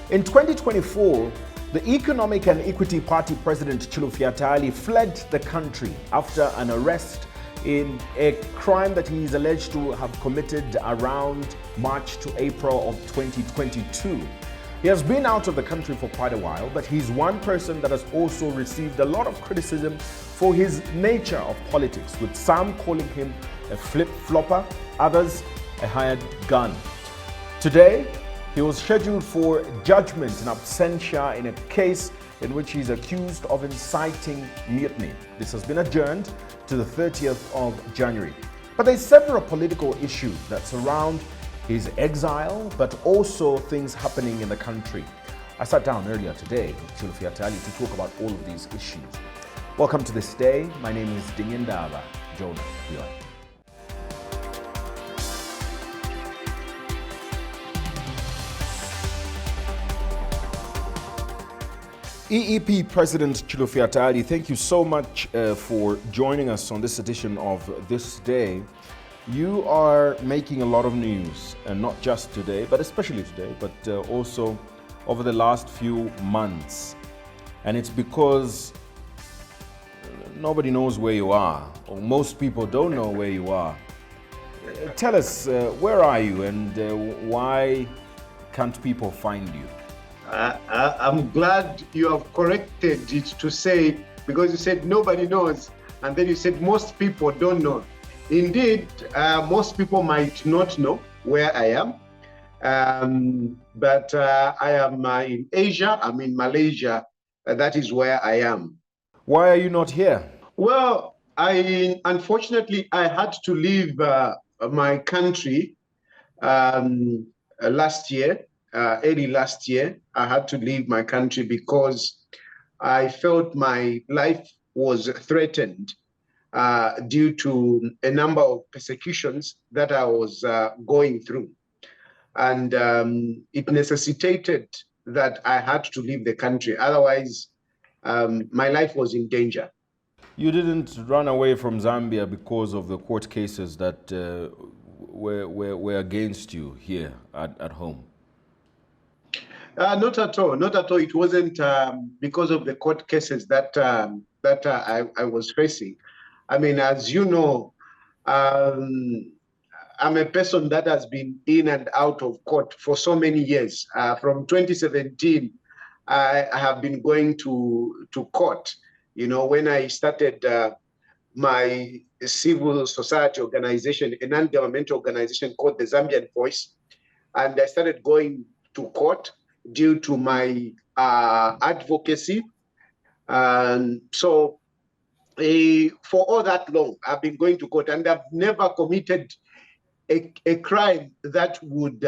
In 2024, the Economic and Equity Party President Chilufya Tayali fled the country after an arrest in a crime that he is alleged to have committed around March to April of 2022. He has been out of the country for quite a while, but he's one person that has also received a lot of criticism for his nature of politics, with some calling him a flip-flopper, others a hired gun. Today, he was scheduled for judgment in absentia in a case in which he's accused of inciting mutiny. This has been adjourned to the 30th of January. But there's several political issues that surround his exile, but also things happening in the country. I sat down earlier today with Chilufya Tayali to talk about all of these issues. Welcome to This Day. My name is Dingindaba Jonah Buyoya. EEP President Chilufya Tayali, thank you so much for joining us on this edition of This Day. You are making a lot of news, and not just today, but especially today, but also over the last few months. And it's because nobody knows where you are, or most people don't know where you are. Tell us, where are you, and why can't people find you? I'm glad you have corrected it to say, because you said nobody knows, and then you said most people don't know. Indeed, most people might not know where I am, but I am in Asia, I'm in Malaysia, that is where I am. Why are you not here? Well, unfortunately, I had to leave my country last year. Early last year, I had to leave my country because I felt my life was threatened due to a number of persecutions that I was going through. And it necessitated that I had to leave the country. Otherwise, my life was in danger. You didn't run away from Zambia because of the court cases that were against you here at home? Not at all. Not at all. It wasn't because of the court cases that I was facing. I mean, as you know, I'm a person that has been in and out of court for so many years. From 2017, I have been going to court. You know, when I started my civil society organization, a non-governmental organization called the Zambian Voice, and I started going to court due to my advocacy. And so for all that long, I've been going to court, and I've never committed a crime that would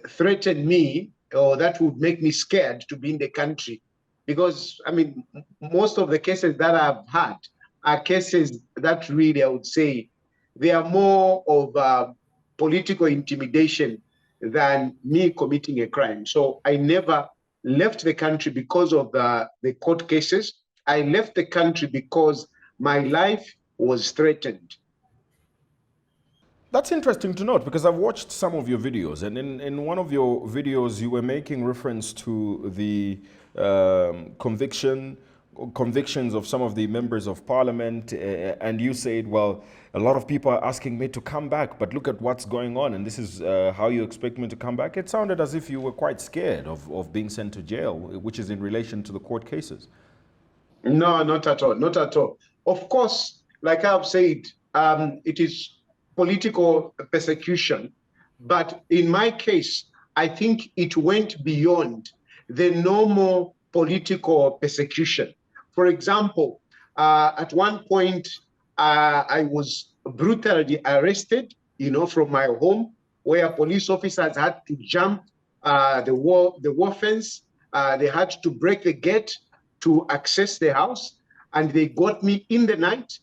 threaten me or that would make me scared to be in the country. Because, I mean, most of the cases that I've had are cases that really, I would say, they are more of political intimidation than me committing a crime. So I never left the country because of the court cases. I left the country because my life was threatened. That's interesting to note, because I've watched some of your videos, and in one of your videos you were making reference to the convictions of some of the members of parliament, and you said, well, a lot of people are asking me to come back, but look at what's going on, and this is how you expect me to come back. It sounded as if you were quite scared of being sent to jail, which is in relation to the court cases. No, not at all. Not at all. Of course, like I've said, it is political persecution. But in my case, I think it went beyond the normal political persecution. For example, at one point, I was brutally arrested, you know, from my home, where police officers had to jump the wall fence. They had to break the gate to access the house, and they got me in the night,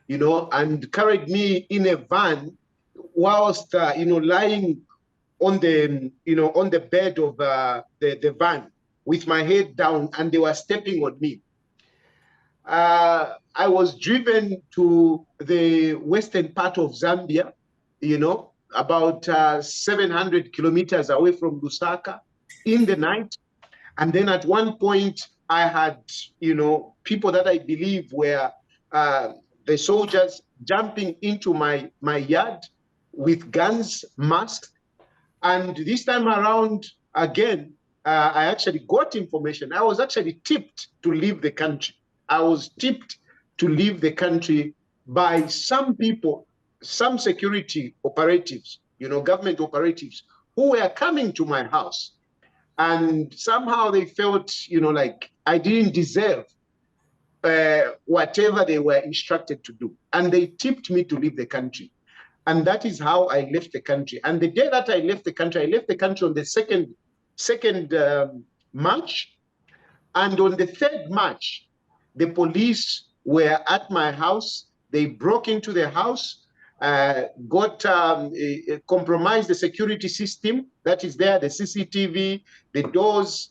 you know, and carried me in a van whilst, you know, lying on the, you know, on the bed of the van with my head down, and they were stepping on me. I was driven to the western part of Zambia, you know, about 700 kilometers away from Lusaka in the night. And then at one point, I had, people that I believe were the soldiers jumping into my yard with guns, masks. And this time around, again, I actually got information. I was actually tipped to leave the country. I was tipped to leave the country by some people, some security operatives, government operatives, who were coming to my house. And somehow they felt, like I didn't deserve whatever they were instructed to do. And they tipped me to leave the country. And that is how I left the country. And the day that I left the country on the 2nd March. And on the 3rd March, the police were at my house. They broke into the house, compromised the security system that is there, the CCTV, the doors,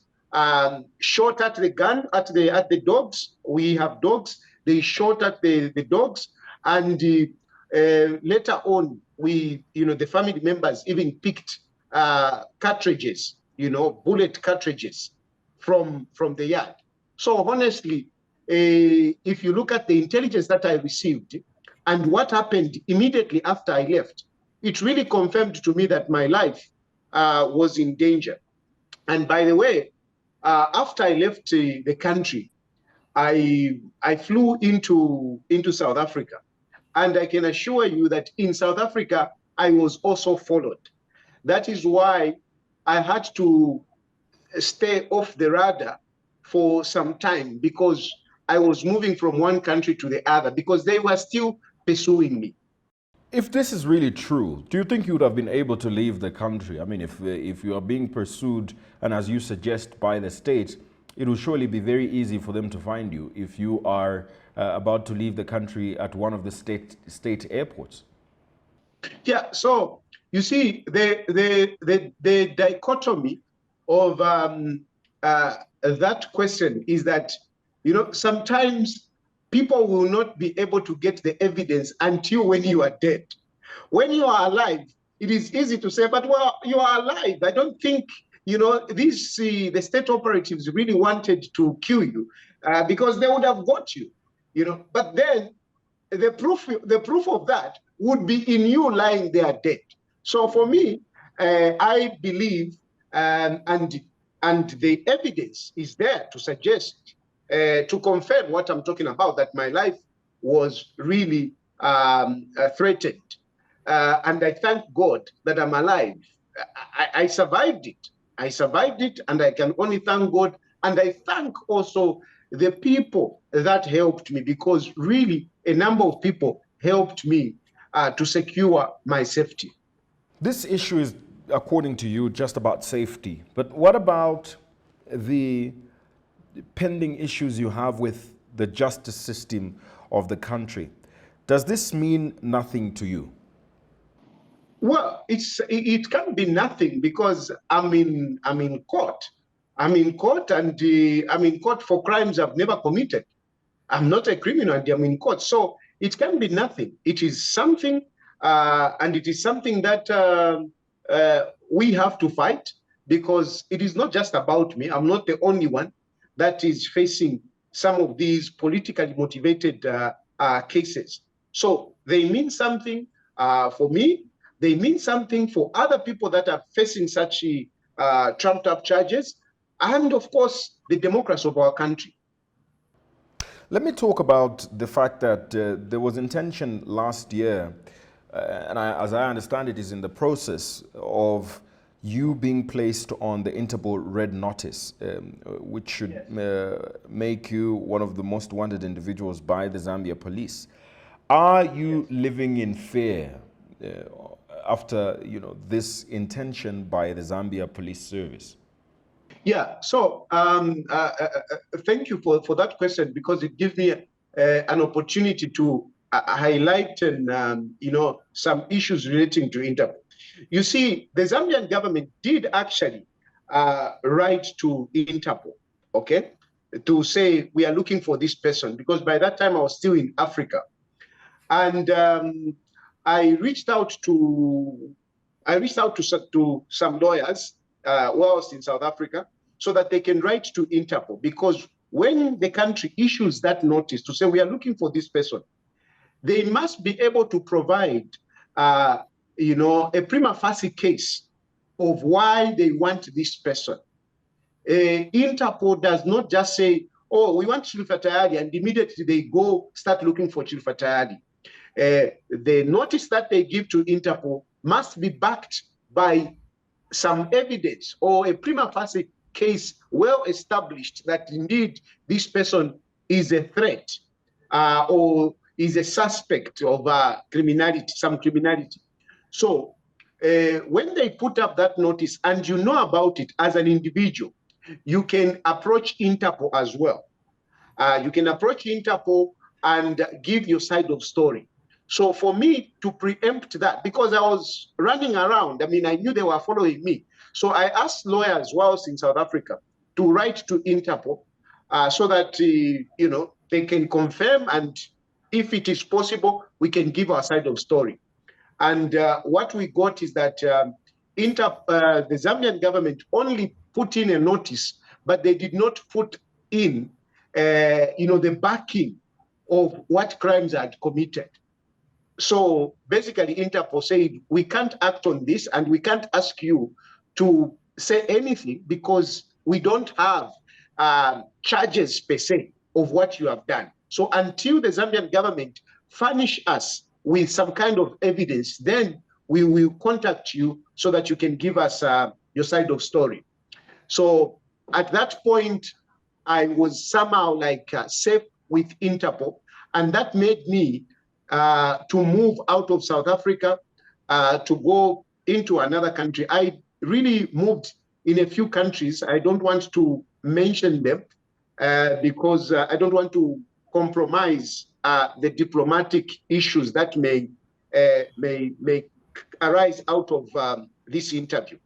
shot at the dogs. We have dogs. They shot at the dogs, and later on, the family members even picked cartridges, bullet cartridges from the yard. So honestly, if you look at the intelligence that I received and what happened immediately after I left, it really confirmed to me that my life was in danger. And by the way, after I left the country, I flew into South Africa. And I can assure you that in South Africa, I was also followed. That is why I had to stay off the radar for some time, because I was moving from one country to the other, because they were still pursuing me. If this is really true, do you think you would have been able to leave the country? I mean, if you are being pursued, and as you suggest, by the state, it will surely be very easy for them to find you if you are about to leave the country at one of the state airports. Yeah, so you see, the dichotomy of that question is that, sometimes people will not be able to get the evidence until when you are dead. When you are alive, it is easy to say, but well, you are alive. I don't think, the state operatives really wanted to kill you because they would have got you, But then the proof of that would be in you lying there dead. So for me, I believe, and the evidence is there to suggest, to confirm what I'm talking about, that my life was really threatened. And I thank God that I'm alive. I survived it. I survived it, and I can only thank God. And I thank also the people that helped me, because really a number of people helped me to secure my safety. This issue is, according to you, just about safety. But what about the pending issues you have with the justice system of the country? Does this mean nothing to you? Well, it can't be nothing, because I'm in court. I'm in court, and I'm in court for crimes I've never committed. I'm not a criminal, and I'm in court. So it can be nothing. It is something, and it is something that we have to fight, because it is not just about me. I'm not the only one that is facing some of these politically motivated cases. So they mean something for me. They mean something for other people that are facing such trumped up charges, and of course, the democrats of our country. Let me talk about the fact that there was intention last year, and as I understand it, is in the process of you being placed on the Interpol red notice, which should make you one of the most wanted individuals by the Zambia police. Are you living in fear after this intention by the Zambia Police Service? Yeah, so thank you for that question, because it gives me an opportunity to highlight and some issues relating to Interpol. You see, the Zambian government did actually write to Interpol, okay, to say we are looking for this person, because by that time I was still in Africa. And I reached out to I reached out to some lawyers whilst in South Africa so that they can write to Interpol, because when the country issues that notice to say we are looking for this person, they must be able to provide, a prima facie case of why they want this person. Interpol does not just say, oh, we want Chilufya Tayali, and immediately they go start looking for Chilufya Tayali. The notice that they give to Interpol must be backed by some evidence or a prima facie case well established that indeed this person is a threat or is a suspect of criminality, some criminality. So when they put up that notice and you know about it as an individual, you can approach Interpol as well. You can approach Interpol and give your side of story. So for me to preempt that, because I was running around, I mean, I knew they were following me. So I asked lawyers whilst in South Africa to write to Interpol so that, they can confirm, and if it is possible, we can give our side of story. And what we got is that the Zambian government only put in a notice, but they did not put in, the backing of what crimes are committed. So basically, Interpol said, we can't act on this and we can't ask you to say anything because we don't have charges per se of what you have done. So until the Zambian government furnish us with some kind of evidence, then we will contact you so that you can give us your side of story. So at that point, I was somehow like safe with Interpol, and that made me to move out of South Africa to go into another country. I really moved in a few countries. I don't want to mention them because I don't want to compromise the diplomatic issues that may arise out of this interview.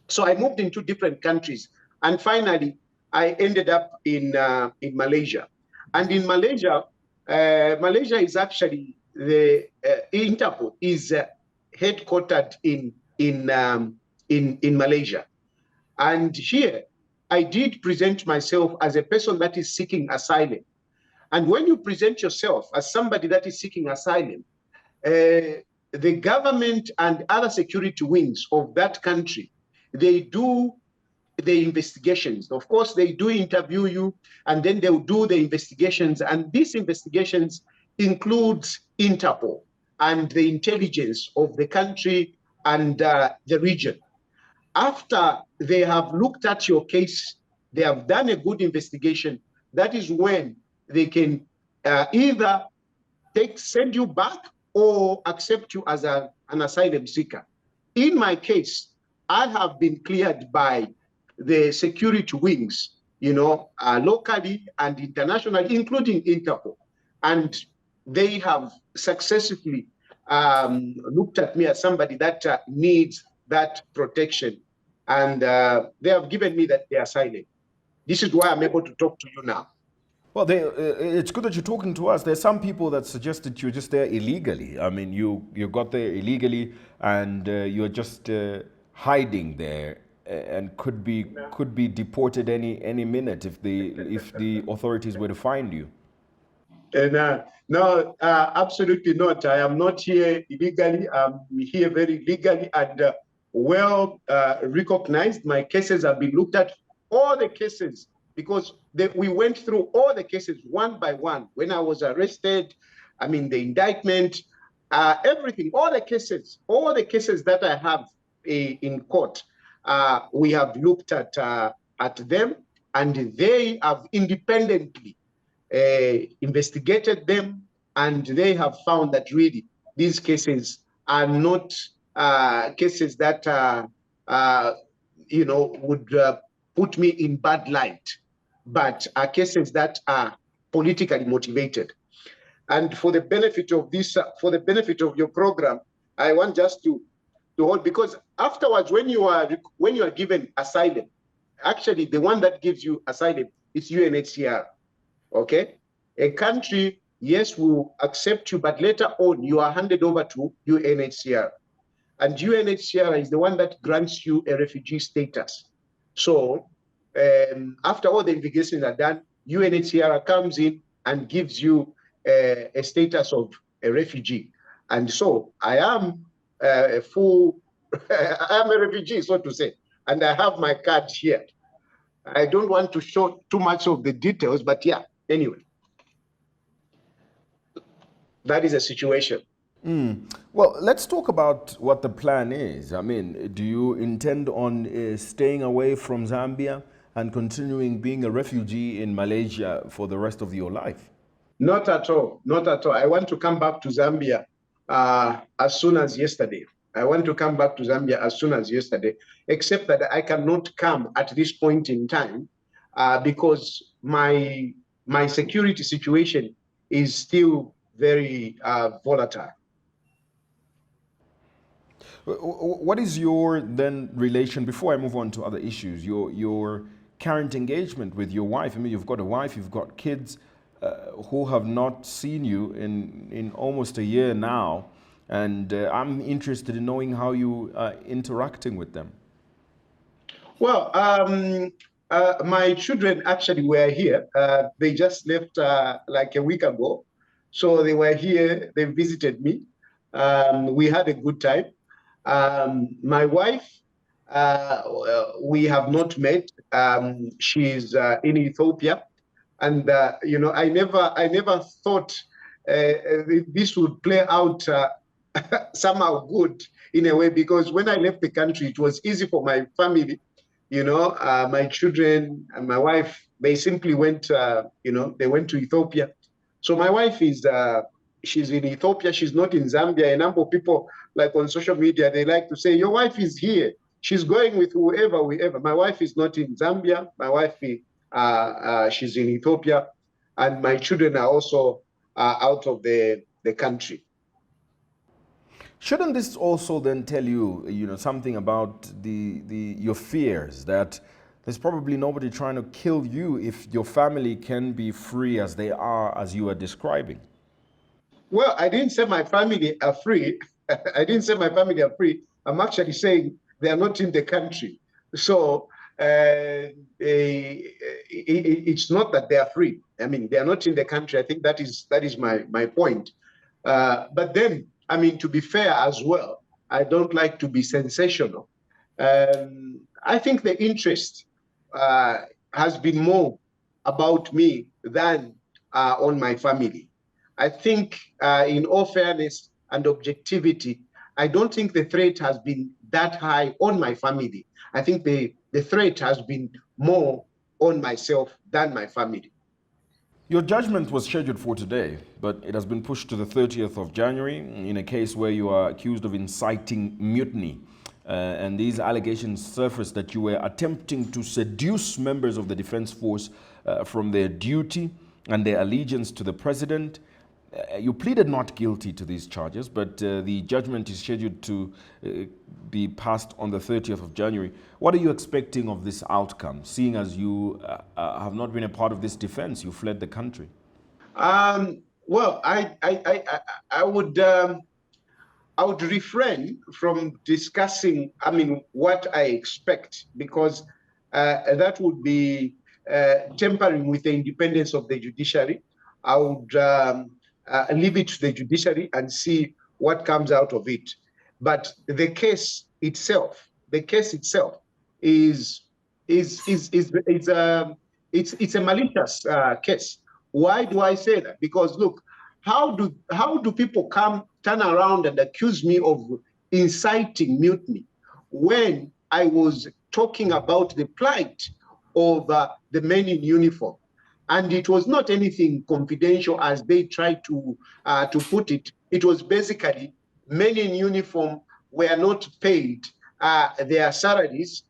So I moved into different countries, and finally I ended up in Malaysia. And in Malaysia, Malaysia is actually the Interpol is headquartered in Malaysia. And here I did present myself as a person that is seeking asylum. And when you present yourself as somebody that is seeking asylum, the government and other security wings of that country, they do the investigations. Of course, they do interview you, and then they'll do the investigations. And these investigations includes Interpol and the intelligence of the country and the region. After they have looked at your case, they have done a good investigation, that is when they can either send you back or accept you as an asylum seeker. In my case, I have been cleared by the security wings, locally and internationally, including Interpol. And they have successfully looked at me as somebody that needs that protection. And they have given me the asylum. This is why I'm able to talk to you now. Well, it's good that you're talking to us. There's some people that suggest that you're just there illegally. I mean, you got there illegally, and you're just hiding there, and could be deported any minute if the authorities were to find you. And no, absolutely not. I am not here illegally. I'm here very legally and well recognized. My cases have been looked at, all the cases, because we went through all the cases one by one. When I was arrested, I mean, the indictment, everything, all the cases that I have in court, we have looked at them, and they have independently investigated them, and they have found that really these cases are not cases that would put me in bad light, but are cases that are politically motivated. And for the benefit of this, for the benefit of your program, I want just to hold, because afterwards, when you are given asylum, actually the one that gives you asylum is UNHCR. Okay, a country, yes, will accept you, but later on you are handed over to UNHCR. and UNHCR is the one that grants you a refugee status. So after all the investigations are done, UNHCR comes in and gives you a status of a refugee. And so I am a full, I am a refugee, so to say, and I have my card here. I don't want to show too much of the details, but yeah, anyway, that is a situation. Well, let's talk about what the plan is. I mean, do you intend on staying away from Zambia and continuing being a refugee in Malaysia for the rest of your life? Not at all. Not at all. I want to come back to Zambia as soon as yesterday. I want to come back to Zambia as soon as yesterday, except that I cannot come at this point in time because my security situation is still very volatile. What is your then relation, before I move on to other issues, your current engagement with your wife? I mean, you've got a wife, you've got kids who have not seen you in almost a year now, and I'm interested in knowing how you are interacting with them. Well, my children actually were here. They just left like a week ago. So they were here, they visited me. We had a good time. My wife, we have not met. She's in Ethiopia, and I never thought this would play out somehow good in a way, because when I left the country, it was easy for my family. My children and my wife, they simply went. They went to Ethiopia. So my wife is she's in Ethiopia. She's not in Zambia. A number of people, like on social media, they like to say, your wife is here. She's going with whoever. My wife is not in Zambia. My wife, she's in Ethiopia. And my children are also out of the country. Shouldn't this also then tell you, something about your fears that there's probably nobody trying to kill you if your family can be free as they are, as you are describing? Well, I didn't say my family are free. I didn't say my family are free. I'm actually saying they are not in the country. So it's not that they are free. I mean, they are not in the country. I think that is my point. But then, I mean, to be fair as well, I don't like to be sensational. I think the interest has been more about me than on my family. I think, in all fairness and objectivity, I don't think the threat has been that high on my family. I think the threat has been more on myself than my family. Your judgment was scheduled for today, but it has been pushed to the 30th of January in a case where you are accused of inciting mutiny. And these allegations surfaced that you were attempting to seduce members of the defense force from their duty and their allegiance to the president. You pleaded not guilty to these charges, but the judgment is scheduled to be passed on the 30th of January. What are you expecting of this outcome, seeing as you have not been a part of this defense? You fled the country. Well, I would refrain from discussing, I mean, what I expect, because that would be tampering with the independence of the judiciary. I would leave it to the judiciary and see what comes out of it. But the case itself is it's a malicious case. Why do I say that? Because look, how do people turn around and accuse me of inciting mutiny when I was talking about the plight of the men in uniform? And it was not anything confidential as they tried to put it. It was basically men in uniform were not paid their salaries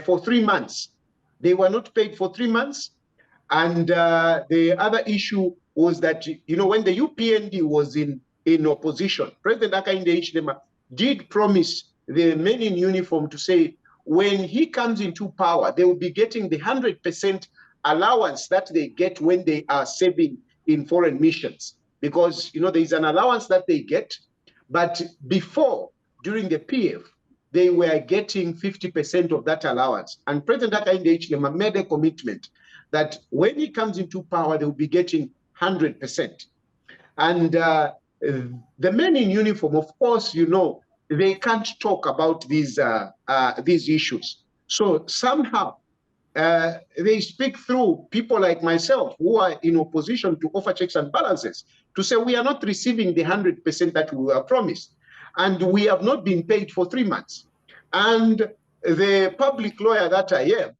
for 3 months. They were not paid for 3 months. And the other issue was that, when the UPND was in opposition, President Hakainde Hichilema did promise the men in uniform to say, when he comes into power, they will be getting the 100% allowance that they get when they are serving in foreign missions. Because, there is an allowance that they get, but before during the PF, they were getting 50% of that allowance. And President Hakainde Hichilema made a commitment that when he comes into power, they will be getting 100%. And the men in uniform, of course, you know, they can't talk about these issues. So somehow they speak through people like myself who are in opposition to offer checks and balances to say we are not receiving the 100% that we were promised. And we have not been paid for 3 months. And the public lawyer that I am,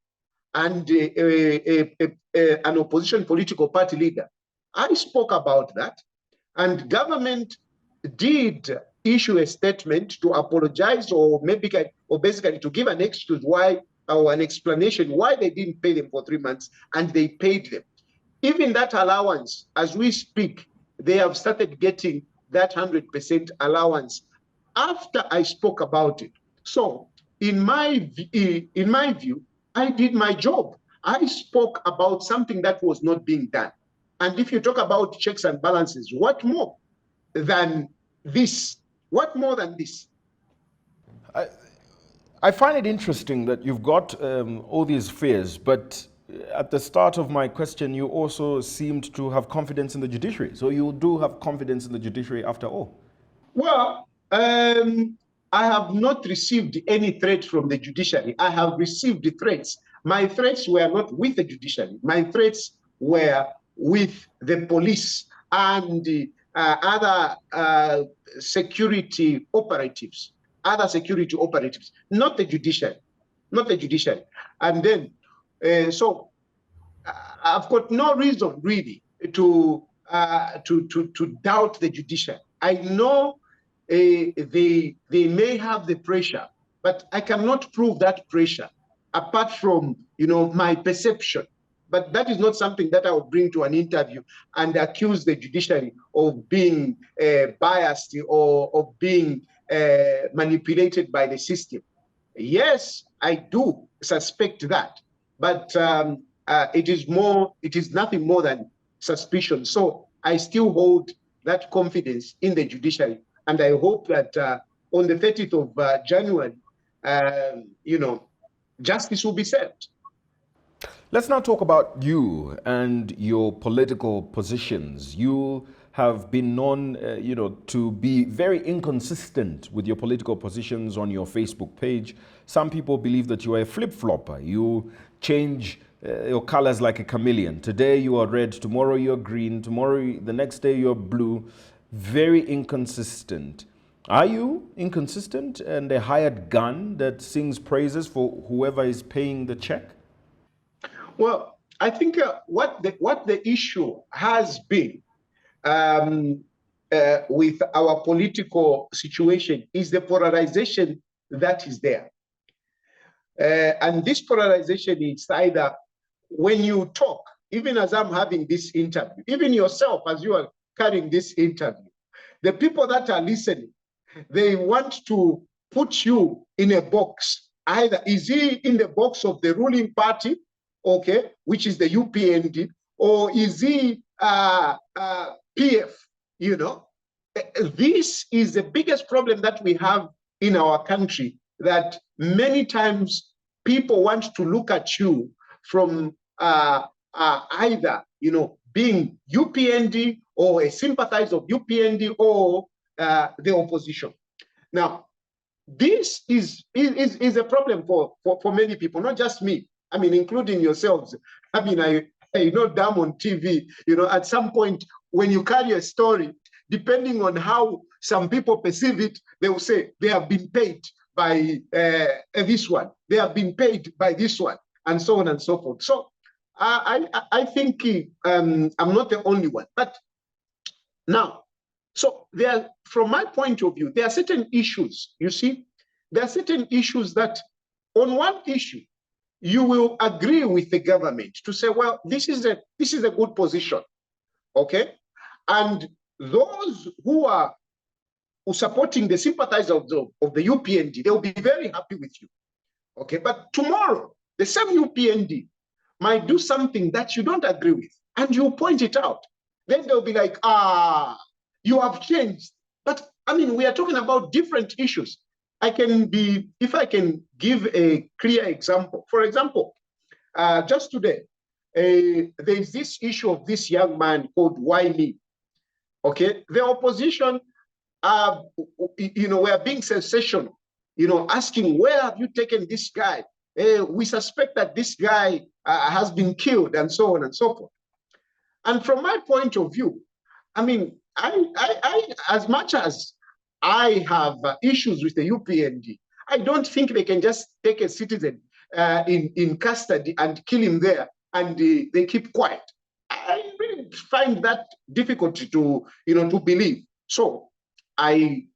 and an opposition political party leader, I spoke about that. And government did issue a statement to apologize or basically to give an excuse why, or an explanation why they didn't pay them for 3 months, and they paid them. Even that allowance, as we speak, they have started getting that 100% allowance after I spoke about it. So in my view, I did my job. I spoke about something that was not being done. And if you talk about checks and balances, what more than this? What more than this? I find it interesting that you've got all these fears, but at the start of my question, you also seemed to have confidence in the judiciary. So you do have confidence in the judiciary after all? Well, I have not received any threat from the judiciary. I have received threats. My threats were not with the judiciary. My threats were with the police and other security operatives, not the judiciary, not the judiciary. And then, so I've got no reason really to doubt the judiciary. I know they may have the pressure, but I cannot prove that pressure apart from, you know, my perception. But that is not something that I would bring to an interview and accuse the judiciary of being biased or of being manipulated by the system. Yes, I do suspect that, but it is nothing more than suspicion. So I still hold that confidence in the judiciary, and I hope that on the 30th of January, you know, justice will be served. Let's now talk about you and your political positions. You have been known, you know, to be very inconsistent with your political positions on your Facebook page. Some people believe that you are a flip-flopper. You change your colors like a chameleon. Today you are red, tomorrow you're green, the next day you're blue. Very inconsistent. Are you inconsistent and a hired gun that sings praises for whoever is paying the check? Well, I think what the issue has been with our political situation is the polarization that is there. And this polarization is either when you talk, even as I'm having this interview, even yourself as you are carrying this interview, the people that are listening, they want to put you in a box. Either is he in the box of the ruling party, okay, which is the UPND, or is he PF, you know? This is the biggest problem that we have in our country, that many times people want to look at you from either, you know, being UPND or a sympathizer of UPND or the opposition. Now, this is a problem for many people, not just me. I mean, including yourselves. I mean, I know them on TV, you know, at some point when you carry a story, depending on how some people perceive it, they will say they have been paid by this one, they have been paid by this one, and so on and so forth. So I think I'm not the only one. But now, so there, from my point of view, there are certain issues, you see, there are certain issues that on one issue, you will agree with the government to say, well, this is a good position, okay? And those who are supporting the sympathizers of the UPND, they will be very happy with you, okay? But tomorrow, the same UPND might do something that you don't agree with, and you point it out. Then they'll be like, you have changed. But I mean, we are talking about different issues. if I can give a clear example. For example, just today, there's this issue of this young man called Wiley. Okay, the opposition, were being sensational, asking, where have you taken this guy? We suspect that this guy has been killed, and so on and so forth. And from my point of view, I mean, as much as I have issues with the UPND, I don't think they can just take a citizen in custody and kill him there, and they keep quiet. I really find that difficult to believe. So I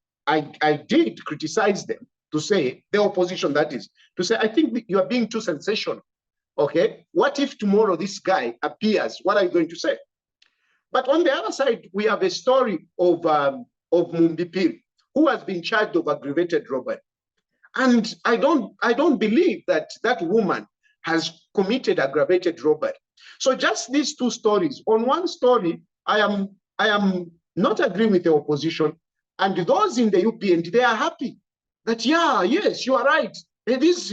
did criticize them, to say, the opposition, that is, to say, I think you are being too sensational. Okay, what if tomorrow this guy appears? What are you going to say? But on the other side, we have a story of Mumbipiri, who has been charged of aggravated robbery. And I don't believe that that woman has committed aggravated robbery. So just these two stories. On one story, I am not agreeing with the opposition, and those in the UPND, they are happy that, yes, you are right. This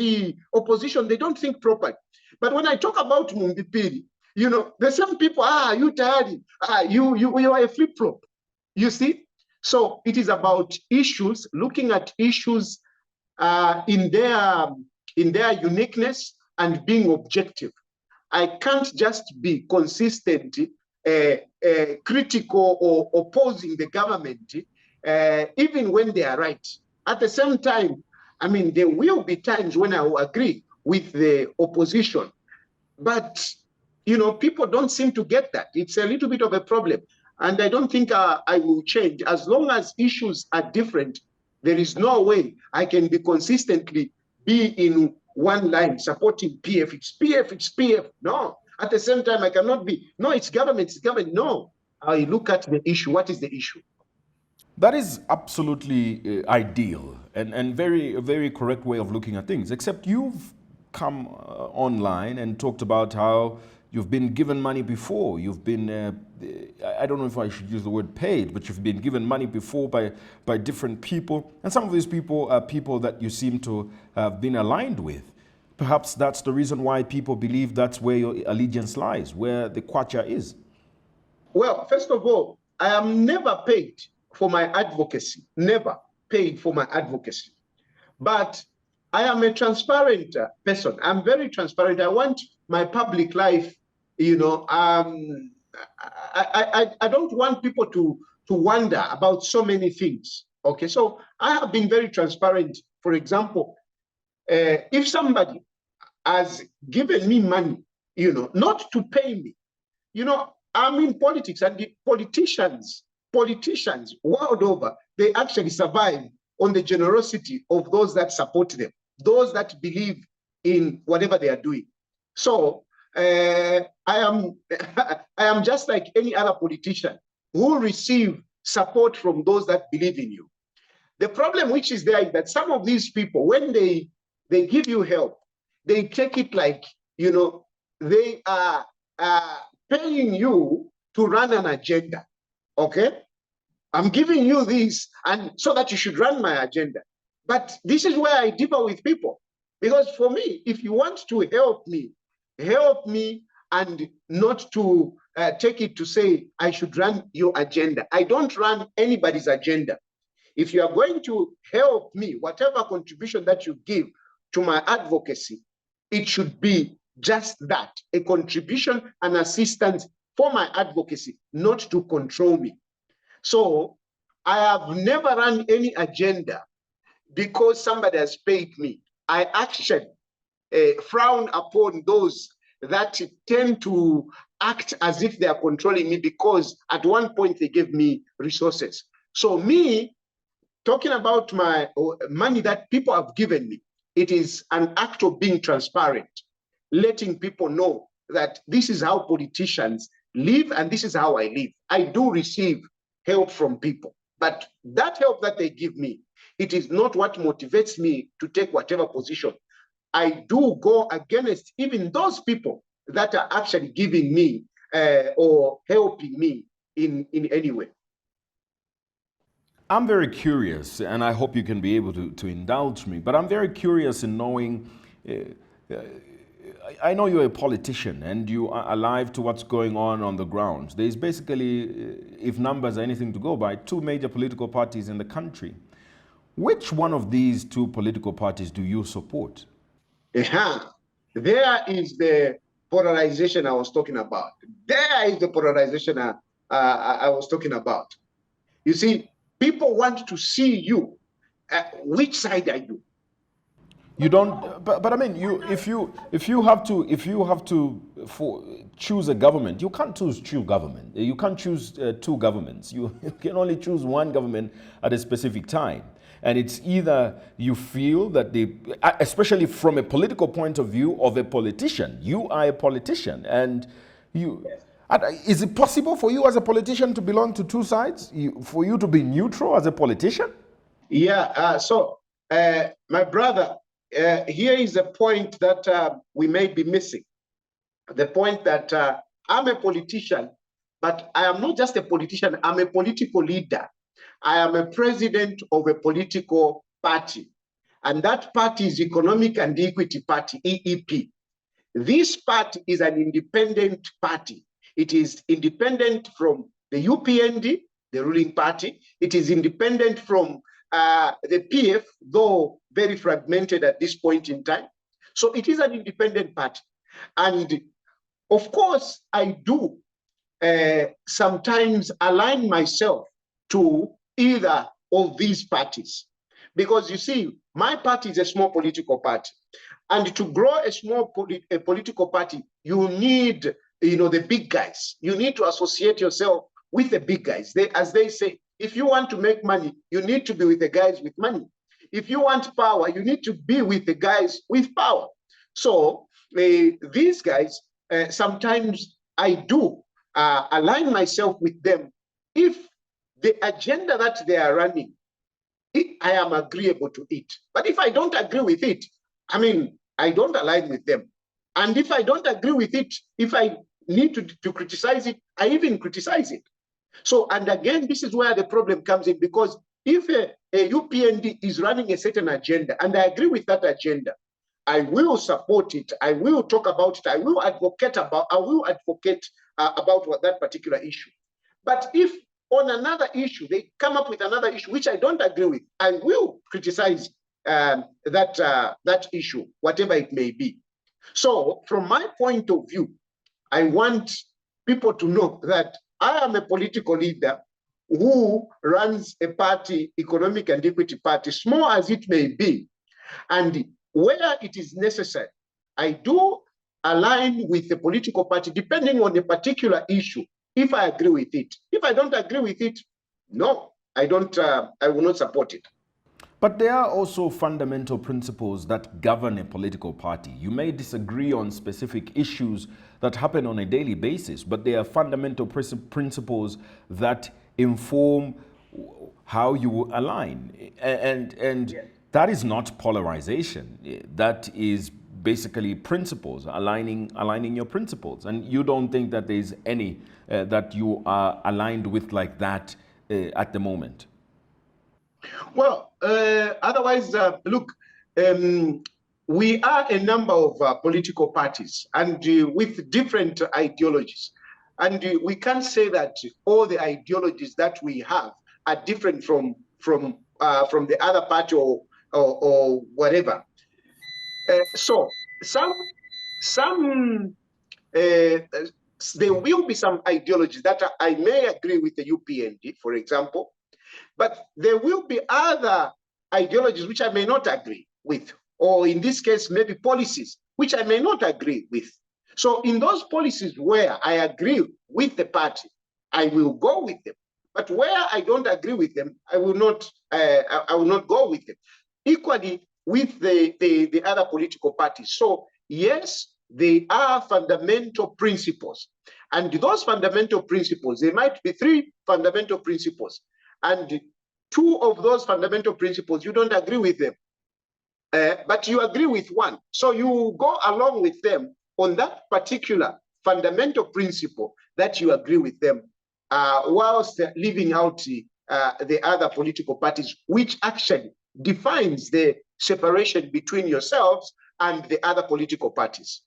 opposition, they don't think properly. But when I talk about Mumbipiri, the same people, you Tayali, you are a flip-flop. You see? So it is about issues, looking at issues in their uniqueness and being objective. I can't just be consistent, critical or opposing the government, even when they are right. At the same time, I mean, there will be times when I will agree with the opposition, but people don't seem to get that. It's a little bit of a problem, and I don't think I will change. As long as issues are different, there is no way I can be consistently be in one line supporting PF. It's PF, it's PF. No. At the same time, I cannot be, no, it's government, it's government. No. I look at the issue. What is the issue? That is absolutely ideal and a very correct way of looking at things, except you've come online and talked about how you've been given money before. You've been, I don't know if I should use the word paid, but you've been given money before by different people. And some of these people are people that you seem to have been aligned with. Perhaps that's the reason why people believe that's where your allegiance lies, where the kwacha is. Well, first of all, I am never paid for my advocacy, never paid for my advocacy. But I am a transparent person. I'm very transparent. I want my public life, I don't want people to wonder about so many things. Okay, so I have been very transparent. For example, if somebody has given me money, not to pay me, I'm in politics, and the politicians world over, they actually survive on the generosity of those that support them, those that believe in whatever they are doing. So I am just like any other politician who receive support from those that believe in you. The problem which is there is that some of these people, when they give you help, they take it like, they are paying you to run an agenda. Okay, I'm giving you this, and so that you should run my agenda. But this is where I differ with people, because for me, if you want to help me, and not to take it to say I should run your agenda. I don't run anybody's agenda. If you are going to help me, whatever contribution that you give to my advocacy, it should be just that, a contribution and assistance for my advocacy, not to control me. So I have never run any agenda because somebody has paid me. I actually frown upon those that tend to act as if they are controlling me, because at one point they gave me resources. So me talking about my money that people have given me, it is an act of being transparent, letting people know that this is how politicians live and this is how I live. I do receive help from people, but that help that they give me, it is not what motivates me to take whatever position. I do go against even those people that are actually giving me or helping me in any way. I'm very curious, and I hope you can be able to indulge me, but I'm very curious in knowing, I know you're a politician and you are alive to what's going on the ground. There's basically, if numbers are anything to go by, two major political parties in the country. Which one of these two political parties do you support? There is the polarization I was talking about. There is the polarization I was talking about. You see, people want to see you. Which side are you? You don't, but I mean, if you have to choose a government, you can't choose two government. You can't choose two governments. You can only choose one government at a specific time. And it's either you feel that especially from a political point of view of a politician, you are a politician, and you. Is it possible for you as a politician to belong to two sides? For you to be neutral as a politician? Yeah. My brother, here is a point that we may be missing. The point that I'm a politician, but I am not just a politician, I'm a political leader. I am a president of a political party, and that party is Economic and Equity Party, EEP. This party is an independent party. It is independent from the UPND, the ruling party. It is independent from the PF, though very fragmented at this point in time. So it is an independent party. And of course, I do sometimes align myself to either of these parties. Because you see, my party is a small political party. And to grow a small political party, you need, the big guys. You need to associate yourself with the big guys. As they say, if you want to make money, you need to be with the guys with money. If you want power, you need to be with the guys with power. So these guys, sometimes I do align myself with them if the agenda that they are running, I am agreeable to it. But if I don't agree with it, I don't align with them. And if I don't agree with it, if I need to criticize it, I even criticize it. So, and again, this is where the problem comes in, because if a UPND is running a certain agenda, and I agree with that agenda, I will support it. I will talk about it. I will advocate about that particular issue. But if on another issue, they come up with another issue which I don't agree with, I will criticize that issue, whatever it may be. So from my point of view, I want people to know that I am a political leader who runs a party, Economic and Equity Party, small as it may be. And where it is necessary, I do align with the political party depending on a particular issue, if I agree with it. If I don't agree with it, no, I will not support it. But there are also fundamental principles that govern a political party. You may disagree on specific issues that happen on a daily basis, but there are fundamental principles that inform how you align. And yes, that is not polarization. That is basically principles, aligning your principles. And you don't think that there's any that you are aligned with like that at the moment? Well, otherwise, look, we are a number of political parties and with different ideologies. And we can't say that all the ideologies that we have are different from the other party or whatever. So there will be some ideologies that I may agree with the UPND, for example, but there will be other ideologies which I may not agree with, or in this case, maybe policies which I may not agree with. So in those policies where I agree with the party, I will go with them. But where I don't agree with them, I will not go with them. Equally with the other political parties. So yes, they are fundamental principles. And those fundamental principles, there might be 3 fundamental principles. And 2 of those fundamental principles, you don't agree with them. But you agree with 1. So you go along with them on that particular fundamental principle that you agree with them, whilst leaving out the other political parties, which actually defines the separation between yourselves and the other political parties.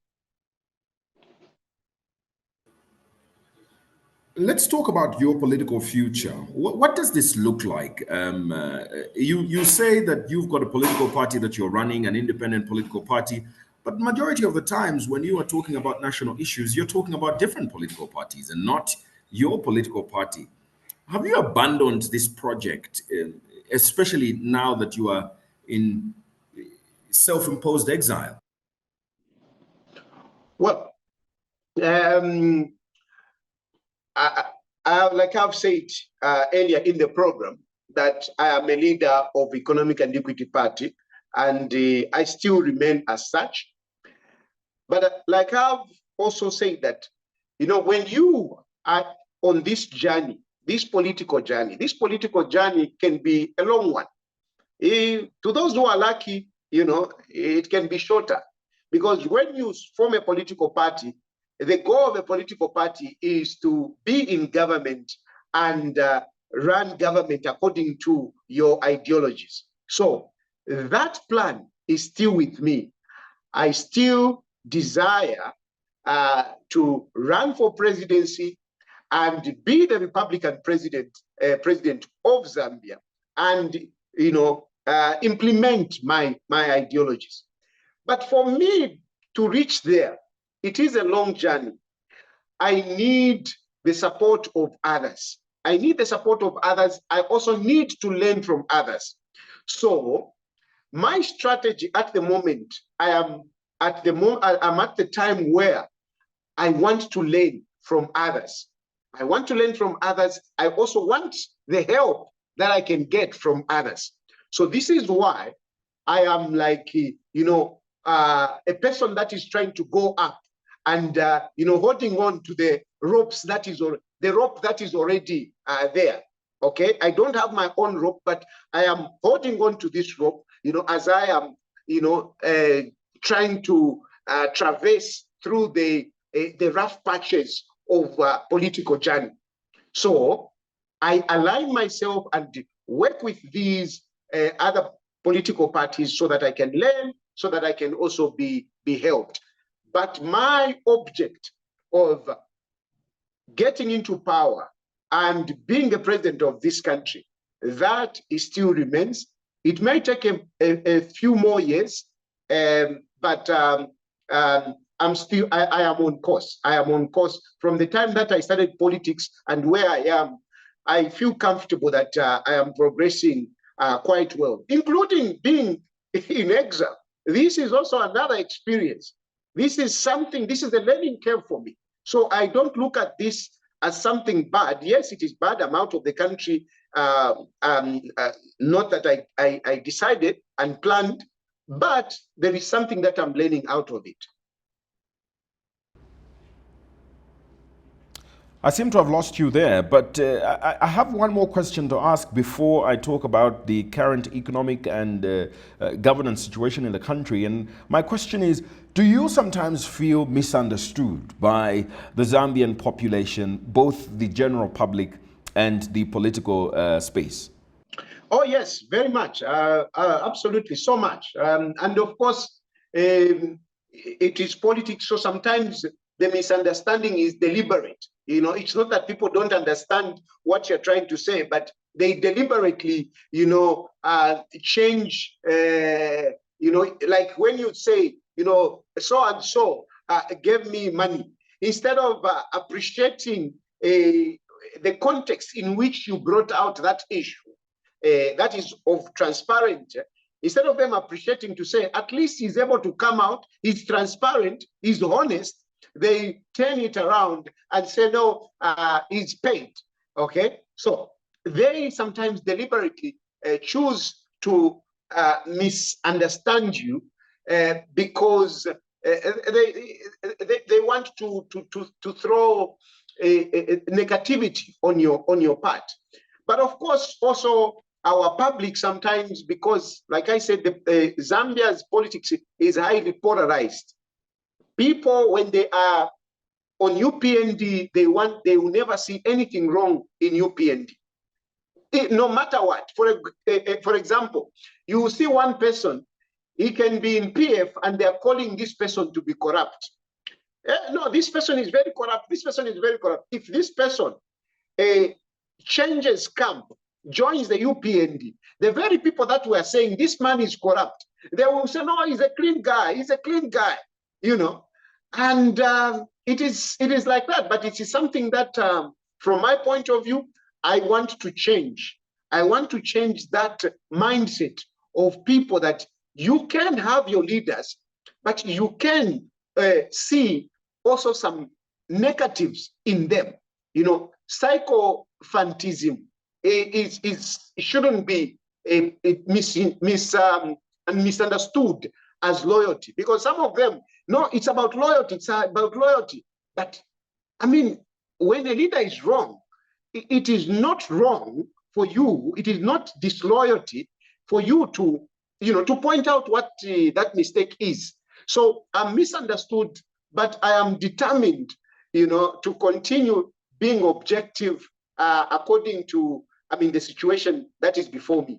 Let's talk about your political future. What does this look like? You say that you've got a political party that you're running, an independent political party, but majority of the times when you are talking about national issues, you're talking about different political parties and not your political party. Have you abandoned this project, especially now that you are in self-imposed exile? Well, like I've said earlier in the program, that I am a leader of Economic and Equity Party, and I still remain as such. But like I've also said that, when you are on this journey, this political journey can be a long one. To those who are lucky, it can be shorter. Because when you form a political party, the goal of a political party is to be in government and run government according to your ideologies. So that plan is still with me. I still desire to run for presidency and be the Republican president of Zambia, and implement my ideologies. But for me to reach there, it is a long journey. I need the support of others. I need the support of others. I also need to learn from others. So my strategy at the moment, I'm at the time where I want to learn from others. I want to learn from others. I also want the help that I can get from others. So this is why I am like, a person that is trying to go up and, holding on to the ropes the rope that is already there. Okay, I don't have my own rope, but I am holding on to this rope, as I am, trying to traverse through the rough patches of political journey. So I align myself and work with these other political parties so that I can learn, so that I can also be helped. But my object of getting into power and being the president of this country, that still remains. It may take a few more years, but I'm still, I am on course. I am on course. From the time that I started politics and where I am, I feel comfortable that I am progressing quite well, including being in exile. This is also another experience. This is a learning curve for me. So I don't look at this as something bad. Yes, it is bad. I'm out of the country, not that I decided and planned, but there is something that I'm learning out of it. I seem to have lost you there, but I have one more question to ask before I talk about the current economic and governance situation in the country. And my question is, do you sometimes feel misunderstood by the Zambian population, both the general public and the political space? Oh, yes, very much. Absolutely, so much. And of course, it is politics. So sometimes the misunderstanding is deliberate. It's not that people don't understand what you're trying to say, but they deliberately, change, like when you say, so-and-so gave me money, instead of appreciating the context in which you brought out that issue, that is of transparent, instead of them appreciating to say, at least he's able to come out, he's transparent, he's honest, they turn it around and say, no, he's paid, okay? So they sometimes deliberately choose to misunderstand you because they want to throw a negativity on your part. But of course, also our public sometimes, because like I said, Zambia's politics is highly polarized. People, when they are on UPND, they will never see anything wrong in UPND. no matter what. For example, you see one person, he can be in PF and they're calling this person to be corrupt. No, this person is very corrupt. This person is very corrupt. If this person changes camp, joins the UPND, the very people that were saying this man is corrupt, they will say, no, he's a clean guy. He's a clean guy, you know. And it is like that. But it is something that, from my point of view, I want to change. I want to change that mindset of people that you can have your leaders, but you can see also some negatives in them. You know, psychophantism shouldn't be misunderstood as loyalty, because some of them, no, it's about loyalty. It's about loyalty. But I mean, when a leader is wrong, it is not wrong for you. It is not disloyalty for you to, you know, to point out what that mistake is. So I'm misunderstood, but I am determined, you know, to continue being objective according to, I mean, the situation that is before me.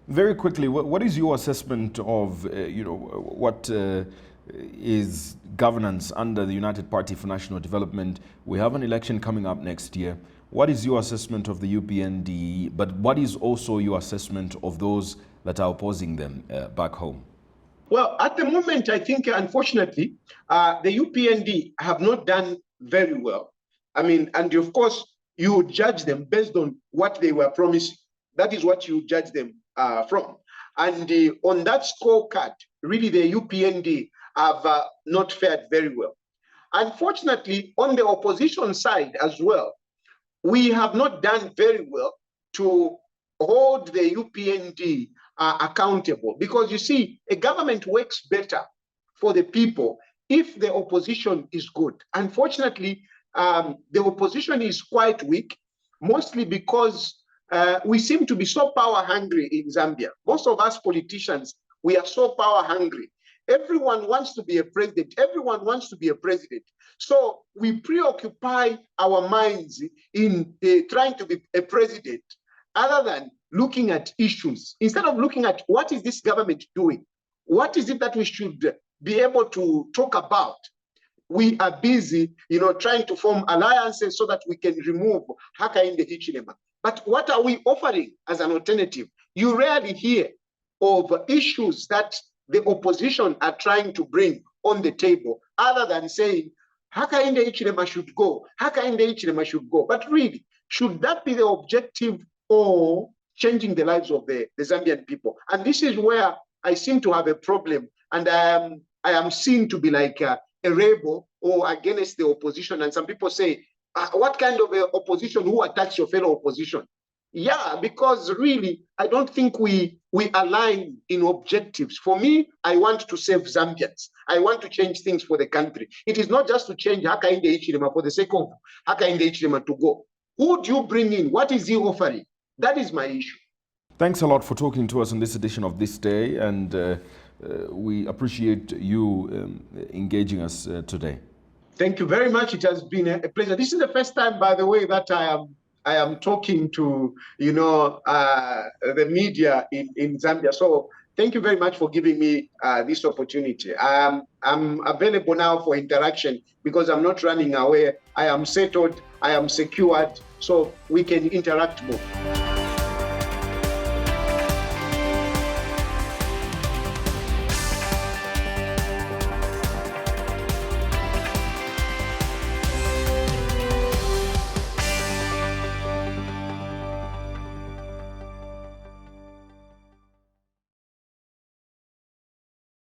Very quickly, what is your assessment of, you know, what is governance under the United Party for National Development? We have an election coming up next year. What is your assessment of the UPND, but what is also your assessment of those that are opposing them back home? Well, at the moment, I think, unfortunately, the UPND have not done very well. I mean, and of course, you judge them based on what they were promising. That is what you judge them from. And on that scorecard, really the UPND have not fared very well. Unfortunately, on the opposition side as well, we have not done very well to hold the UPND accountable, because you see, a government works better for the people if the opposition is good. Unfortunately, the opposition is quite weak, mostly because we seem to be so power hungry in Zambia. Most of us politicians, we are so power hungry. Everyone wants to be a president. Everyone wants to be a president. So we preoccupy our minds in trying to be a president, other than looking at issues. Instead of looking at what is this government doing, what is it that we should be able to talk about, we are busy, you know, trying to form alliances so that we can remove Hakainde Hichilema. But what are we offering as an alternative? You rarely hear of issues that the opposition are trying to bring on the table, other than saying, Hakainde Hichilema should go, Hakainde Hichilema should go. But really, should that be the objective, or changing the lives of the Zambian people? And this is where I seem to have a problem, and I am seen to be like a rebel or against the opposition. And some people say, what kind of a opposition who attacks your fellow opposition? Yeah, because really, I don't think we align in objectives. For me, I want to save Zambians. I want to change things for the country. It is not just to change Hakainde Hichilema for the sake of Hakainde Hichilema to go. Who do you bring in? What is he offering? That is my issue. Thanks a lot for talking to us on this edition of This Day, and we appreciate you engaging us today. Thank you very much. It has been a pleasure. This is the first time, by the way, that I am talking to, you know, the media in Zambia. So thank you very much for giving me this opportunity. I'm available now for interaction, because I'm not running away. I am settled. I am secured. So we can interact more.